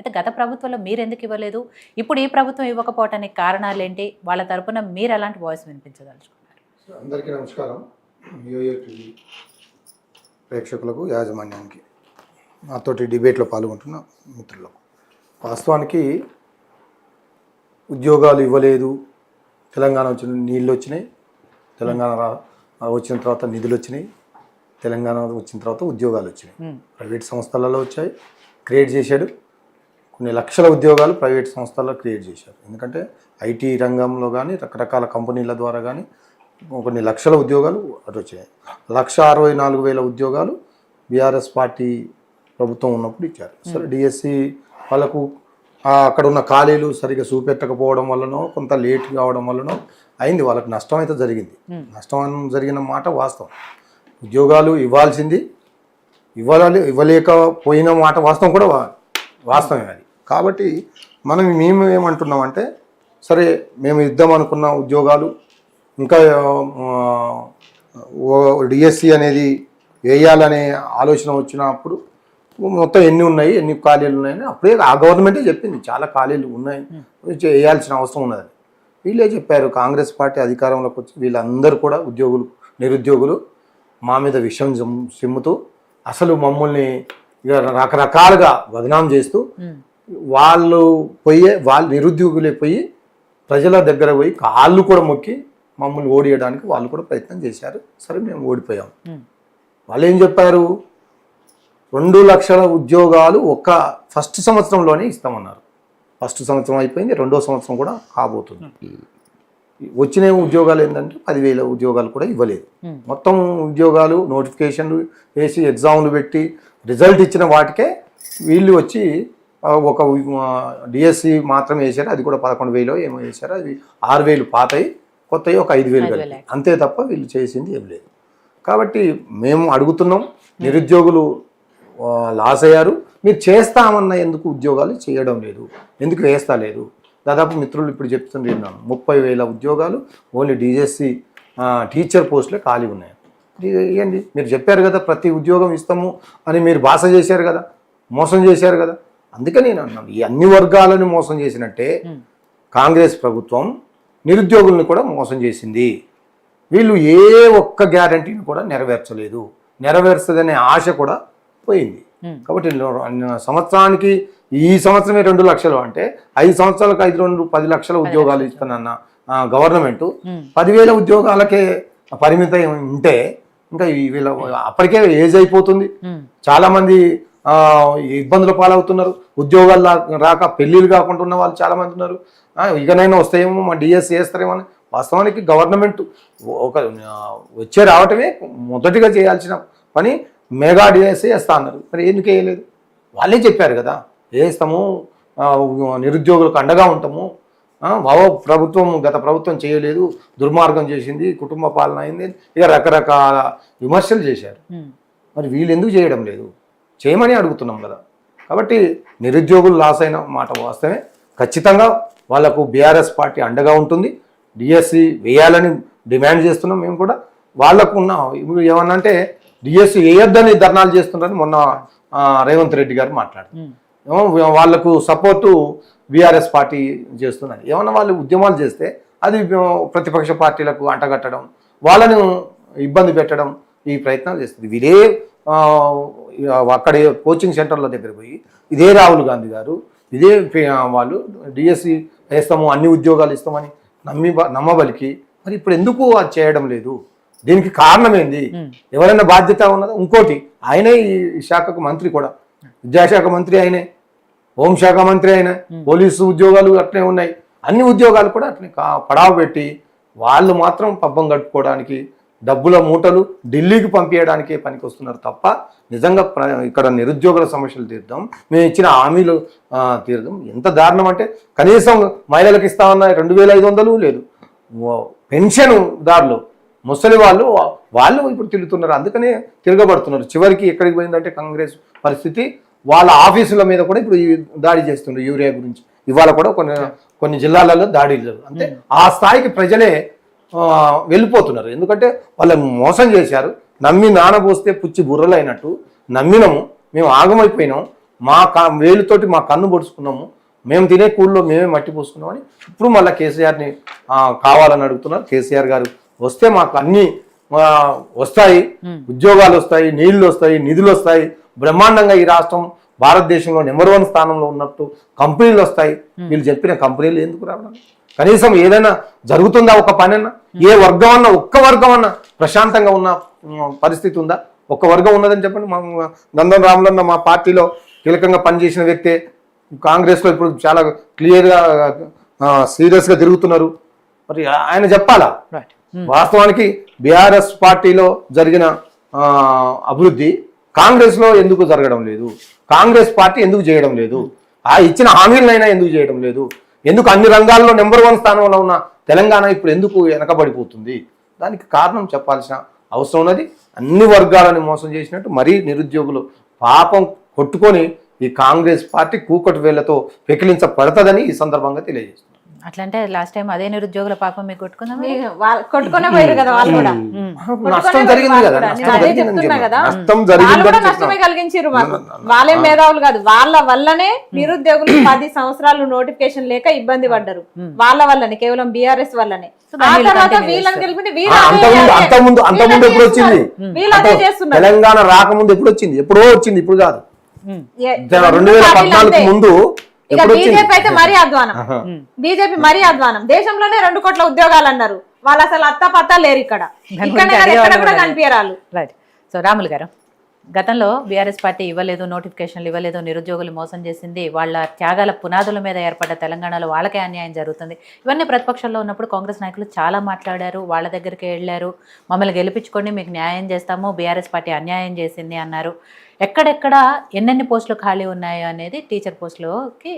అయితే గత ప్రభుత్వంలో మీరెందుకు ఇవ్వలేదు? ఇప్పుడు ఈ ప్రభుత్వం ఇవ్వకపోవటానికి కారణాలేంటి? వాళ్ళ తరపున మీరు ఎలాంటి వాయిస్ వినిపించదలుచుకున్నారు? అందరికీ నమస్కారం. యోయో టీవీ ప్రేక్షకులకు, యాజమాన్యానికి, నాతోటి డిబేట్లో పాల్గొంటున్న మిత్రులకు, వాస్తవానికి ఉద్యోగాలు ఇవ్వలేదు. తెలంగాణ వచ్చిన నీళ్ళు వచ్చినాయి, తెలంగాణ వచ్చిన తర్వాత నిధులు వచ్చినాయి, తెలంగాణ వచ్చిన తర్వాత ఉద్యోగాలు వచ్చినాయి. ప్రైవేట్ సంస్థలలో వచ్చాయి, క్రియేట్ చేశాడు. కొన్ని లక్షల ఉద్యోగాలు ప్రైవేట్ సంస్థల్లో క్రియేట్ చేశారు. ఎందుకంటే ఐటీ రంగంలో కానీ రకరకాల కంపెనీల ద్వారా కానీ కొన్ని లక్షల ఉద్యోగాలు అటు వచ్చాయి. 1,64,000 ఉద్యోగాలు బీఆర్ఎస్ పార్టీ ప్రభుత్వం ఉన్నప్పుడు ఇచ్చారు. సరే, డిఎస్సి వాళ్ళకు అక్కడ ఉన్న ఖాళీలు సరిగ్గా చూపెట్టకపోవడం వల్లనో, కొంత లేట్ కావడం వల్లనో అయింది. వాళ్ళకి నష్టం అయితే జరిగింది. నష్టం జరిగిన మాట వాస్తవం. ఉద్యోగాలు ఇవ్వాల్సింది ఇవ్వలేకపోయిన మాట వాస్తవం కూడా వాస్తవమే అది. కాబట్టి మేము ఏమంటున్నామంటే, సరే మేము ఇద్దాం అనుకున్న ఉద్యోగాలు ఇంకా డిఎస్సి అనేది వేయాలనే ఆలోచన వచ్చినప్పుడు మొత్తం ఎన్ని ఉన్నాయి, ఎన్ని ఖాళీలు ఉన్నాయని అప్పుడే ఆ గవర్నమెంటే చెప్పింది. చాలా ఖాళీలు ఉన్నాయి, వేయాల్సిన అవసరం ఉన్నదని వీళ్ళే చెప్పారు. కాంగ్రెస్ పార్టీ అధికారంలోకి వచ్చి వీళ్ళందరూ కూడా నిరుద్యోగులు మా మీద విషం సిమ్ముతూ అసలు మమ్మల్ని ఇక రకరకాలుగా బదనాం చేస్తూ వాళ్ళు నిరుద్యోగులే పోయి ప్రజల దగ్గర పోయి కాళ్ళు కూడా మొక్కి మమ్మల్ని ఓడియడానికి వాళ్ళు కూడా ప్రయత్నం చేశారు. సరే, మేము ఓడిపోయాం. వాళ్ళు ఏం చెప్పారు? 2 లక్షల ఉద్యోగాలు ఫస్ట్ సంవత్సరంలోనే ఇస్తామన్నారు. ఫస్ట్ సంవత్సరం అయిపోయింది, 2వ సంవత్సరం కూడా కాబోతుంది. వచ్చిన ఉద్యోగాలు ఏంటంటే 10,000 ఉద్యోగాలు కూడా ఇవ్వలేదు. మొత్తం ఉద్యోగాలు నోటిఫికేషన్లు వేసి ఎగ్జామ్లు పెట్టి రిజల్ట్ ఇచ్చిన వాటికే వీళ్ళు వచ్చి ఒక డిఎస్సి మాత్రం వేశారు. అది కూడా 11,000 ఏమో వేశారు. అది 6,000 పాతయి, కొత్తవి ఒక 5,000 కలిపి, అంతే తప్ప వీళ్ళు చేసింది ఏం లేదు. కాబట్టి మేము అడుగుతున్నాం, నిరుద్యోగులు లాస్ అయ్యారు. మీరు చేస్తామన్న ఎందుకు ఉద్యోగాలు చేయడం లేదు, ఎందుకు వేస్తా లేదు? దాదాపు మిత్రులు ఇప్పుడు చెప్తున్నాను, 30,000 ఉద్యోగాలు ఓన్లీ డిఎస్సి టీచర్ పోస్టులే ఖాళీ ఉన్నాయి. ఇవ్వండి, మీరు చెప్పారు కదా ప్రతి ఉద్యోగం ఇస్తాము అని, మీరు భాష చేశారు కదా, మోసం చేశారు కదా. అందుకని నేను అన్నాను, ఈ అన్ని వర్గాలను మోసం చేసినట్టే కాంగ్రెస్ ప్రభుత్వం నిరుద్యోగుల్ని కూడా మోసం చేసింది. వీళ్ళు ఏ ఒక్క గ్యారంటీని కూడా నెరవేర్చలేదు, నెరవేర్చదనే ఆశ కూడా పోయింది. కాబట్టి సంవత్సరానికి ఈ సంవత్సరమే 2 లక్షలు అంటే 5 సంవత్సరాలకు 10 లక్షల ఉద్యోగాలు ఇస్తానన్న గవర్నమెంట్ 10,000 ఉద్యోగాలకే పరిమితం ఉంటే ఇంకా వీళ్ళ అప్పటికే ఏజ్ అయిపోతుంది. చాలా మంది ఇబ్బందుల పాలవుతున్నారు. ఉద్యోగాలు రాక పెళ్లిళ్ళు కాకుండా ఉన్న వాళ్ళు చాలా మంది ఉన్నారు. ఇకనైనా వస్తాయేమో, మా డిఎస్సి వేస్తారేమో అని. వాస్తవానికి గవర్నమెంట్ వచ్చే రావటమే మొదటిగా చేయాల్సిన పని. మెగా డిఎస్సి వేస్తా అన్నారు, మరి ఎందుకు వేయలేదు? వాళ్ళే చెప్పారు కదా, వేస్తాము, నిరుద్యోగులకు అండగా ఉంటాము. గత ప్రభుత్వం చేయలేదు, దుర్మార్గం చేసింది, కుటుంబ పాలన అయింది, ఇక రకరకాల విమర్శలు చేశారు. మరి వీళ్ళు ఎందుకు చేయడం లేదు? చేయమని అడుగుతున్నాం కదా. కాబట్టి నిరుద్యోగులు లాస్ అయిన మాట వాస్తవమే. ఖచ్చితంగా వాళ్లకు బీఆర్ఎస్ పార్టీ అండగా ఉంటుంది. డిఎస్సి వేయాలని డిమాండ్ చేస్తున్నాం మేము కూడా. వాళ్ళకు ఉన్న ఇప్పుడు ఏమన్నంటే డిఎస్సి వేయొద్దని ధర్నాలు చేస్తున్నారని మొన్న రేవంత్ రెడ్డి గారు మాట్లాడారు. వాళ్లకు సపోర్టు బీఆర్ఎస్ పార్టీ చేస్తున్నారు. ఏమన్నా వాళ్ళు ఉద్యమాలు చేస్తే అది ప్రతిపక్ష పార్టీలకు అంటగట్టడం, వాళ్ళను ఇబ్బంది పెట్టడం, ఈ ప్రయత్నాలు చేస్తుంది. వీరే అక్కడ కోచింగ్ సెంటర్ల దగ్గర పోయి ఇదే రాహుల్ గాంధీ గారు, ఇదే వాళ్ళు డిఎస్సి వేస్తాము, అన్ని ఉద్యోగాలు ఇస్తామని నమ్మబలికి మరి ఇప్పుడు ఎందుకు అది చేయడం లేదు? దీనికి కారణం ఏంది? ఎవరైనా బాధ్యత ఉన్నదా? ఇంకోటి, ఆయనే ఈ శాఖకు మంత్రి కూడా, విద్యాశాఖ మంత్రి ఆయనే, హోంశాఖ మంత్రి అయినా, పోలీసు ఉద్యోగాలు అట్లే ఉన్నాయి. అన్ని ఉద్యోగాలు కూడా అట్లే పడావ పెట్టి వాళ్ళు మాత్రం పబ్బం గడుపుకోవడానికి డబ్బుల మూటలు ఢిల్లీకి పంపించడానికే పనికి వస్తున్నారు తప్ప నిజంగా ఇక్కడ నిరుద్యోగుల సమస్యలు తీర్దాం, మేము ఇచ్చిన హామీలు తీర్దాం. ఎంత దారుణం అంటే, కనీసం మహిళలకు ఇస్తామన్న 2,500 లేదు. పెన్షన్ దారులు ముసలి వాళ్ళు ఇప్పుడు తిరుగుతున్నారు. అందుకనే తిరగబడుతున్నారు. చివరికి ఎక్కడికి పోయిందంటే కాంగ్రెస్ పరిస్థితి, వాళ్ళ ఆఫీసుల మీద కూడా ఇప్పుడు దాడి చేస్తున్నారు యూరియా గురించి. ఇవాళ కూడా కొన్ని జిల్లాలలో దాడులు. అంటే ఆ స్థాయికి ప్రజలే వెళ్ళిపోతున్నారు. ఎందుకంటే వాళ్ళని మోసం చేశారు. నమ్మి నానబోస్తే పుచ్చి బుర్రలు అయినట్టు నమ్మినాము, మేము ఆగమైపోయినాం. వేలుతోటి మా కన్ను పొడుచుకున్నాము, మేము తినే కూళ్ళలో మేమే మట్టి పోసుకున్నామని ఇప్పుడు మళ్ళీ కేసీఆర్ని కావాలని అడుగుతున్నారు. కేసీఆర్ గారు వస్తే మాకు అన్ని వస్తాయి, ఉద్యోగాలు వస్తాయి, నీళ్లు వస్తాయి, నిధులు వస్తాయి, బ్రహ్మాండంగా ఈ రాష్ట్రం భారతదేశంలో నెంబర్ 1 స్థానంలో ఉన్నట్టు కంపెనీలు వస్తాయి. వీళ్ళు చెప్పిన కంపెనీలు ఎందుకు రావడం? కనీసం ఏదైనా జరుగుతుందా? ఒక పని అన్నా, ఏ వర్గం అన్నా, ఒక్క వర్గం అన్నా ప్రశాంతంగా ఉన్న పరిస్థితి ఉందా? ఒక్క వర్గం ఉన్నదని చెప్పండి. మా గంధం రాములన్న మా పార్టీలో కీలకంగా పనిచేసిన వ్యక్తే కాంగ్రెస్లో ఇప్పుడు చాలా క్లియర్గా సీరియస్గా తిరుగుతున్నారు. మరి ఆయన చెప్పాలా? వాస్తవానికి బీఆర్ఎస్ పార్టీలో జరిగిన అభివృద్ధి కాంగ్రెస్లో ఎందుకు జరగడం లేదు? కాంగ్రెస్ పార్టీ ఎందుకు చేయడం లేదు? ఆ ఇచ్చిన హామీలనైనా ఎందుకు చేయడం లేదు? ఎందుకు అన్ని రంగాల్లో నెంబర్ 1 స్థానంలో ఉన్న తెలంగాణ ఇప్పుడు ఎందుకు వెనకబడిపోతుంది? దానికి కారణం చెప్పాల్సిన అవసరం ఉన్నది. అన్ని వర్గాలను మోసం చేసినట్టు మరీ నిరుద్యోగులు పాపం కొట్టుకొని ఈ కాంగ్రెస్ పార్టీ కూకటి వేళ్లతో పెకిలించబడతదని ఈ సందర్భంగా తెలియజేస్తున్నారు. అట్లంటే లాస్ట్ టైం అదే నిరుద్యోగుల పాపం మీకు కొట్టుకుందాం, కొట్టుకునే పోయారు కదా వాళ్ళు కూడా. నష్టం జరిగింది కదా, నష్టం జరిగింది, నష్టమే కలిగించారు మాకు. వాళ్ళే మేధావులు కాదు, వాళ్ళ వల్లనే నిరుద్యోగులు 10 సంవత్సరాలు నోటిఫికేషన్ లేక ఇబ్బంది పడ్డారు. వాళ్ళ వల్లనే, కేవలం బీఆర్ఎస్ వల్లనే. ఆ తర్వాత వీళ్ళని గెలిపింది అంతకుముందు ఎప్పుడు వచ్చింది? వీళ్ళదే చేస్తున్నారు. తెలంగాణ రాకముందు ఎప్పుడు వచ్చింది? ఎప్పుడో వచ్చింది, ఇప్పుడు కాదు. 2014 ముందు ఇక బీజేపీ అయితే మరీ అధ్వానం. బీజేపీ మరీ అధ్వానం. దేశంలోనే 2 కోట్ల ఉద్యోగాలు అన్నారు. వాళ్ళు అసలు అత్తా లేరు ఇక్కడ కూడా కనిపించరాలు. రైట్. సో రాములు గారు, గతంలో బీఆర్ఎస్ పార్టీ ఇవ్వలేదు, నోటిఫికేషన్లు ఇవ్వలేదు, నిరుద్యోగులు మోసం చేసింది, వాళ్ళ త్యాగాల పునాదుల మీద ఏర్పడ్డ తెలంగాణలో వాళ్ళకే అన్యాయం జరుగుతుంది, ఇవన్నీ ప్రతిపక్షంలో ఉన్నప్పుడు కాంగ్రెస్ నాయకులు చాలా మాట్లాడారు. వాళ్ళ దగ్గరికి వెళ్ళారు, మమ్మల్ని గెలిపించుకోండి, మీకు న్యాయం చేస్తాము, బీఆర్ఎస్ పార్టీ అన్యాయం చేసింది అన్నారు. ఎక్కడెక్కడ ఎన్నెన్ని పోస్టులు ఖాళీ ఉన్నాయో అనేది టీచర్ పోస్టులోకి